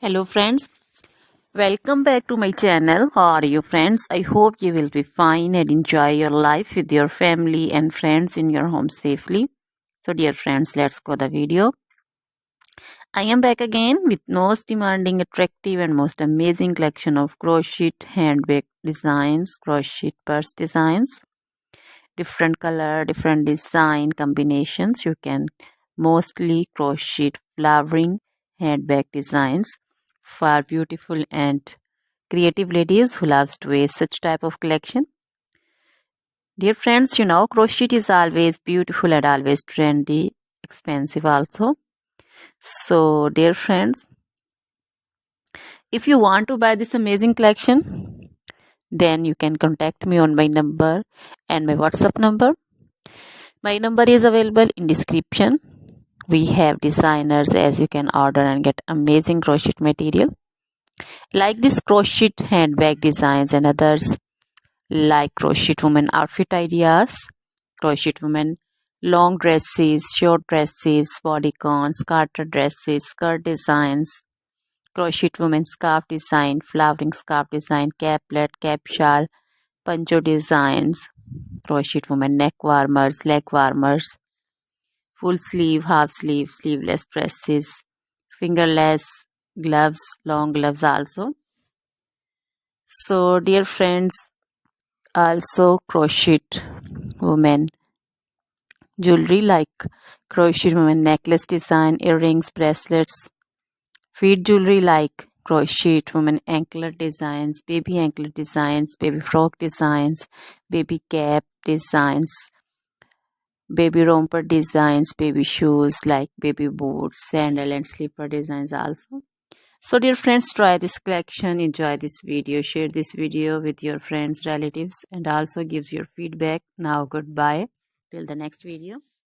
Hello friends, welcome back to my channel. How are you friends? I hope you will be fine and enjoy your life with your family and friends in your home safely. So dear friends, let's go the video. I am back again with most demanding, attractive and most amazing collection of crochet handbag designs, crochet purse designs, different color, different design combinations. You can mostly crochet flowering handbag designs for beautiful and creative ladies who loves to wear such type of collection. Dear friends, you know crochet is always beautiful and always trendy, expensive also. So dear friends, if you want to buy this amazing collection, then you can contact me on my number and my WhatsApp number. My number is available in description. We have designers as you can order and get amazing crochet material like this crochet handbag designs and others like crochet woman outfit ideas, crochet woman long dresses, short dresses, bodycons, garter dresses, skirt designs, crochet woman scarf design, flowering scarf design, caplet, cap shawl, poncho designs, crochet woman neck warmers, leg warmers, full sleeve, half sleeve, sleeveless dresses, fingerless gloves, long gloves also. So dear friends, also crochet women jewelry like crochet women necklace design, earrings, bracelets, feet jewelry like crochet women anklet designs, baby frock designs, baby cap designs, baby romper designs, baby shoes like baby boots, sandal and slipper designs also. So dear friends, try this collection, enjoy this video, share this video with your friends, relatives and also gives your feedback. Now goodbye till the next video.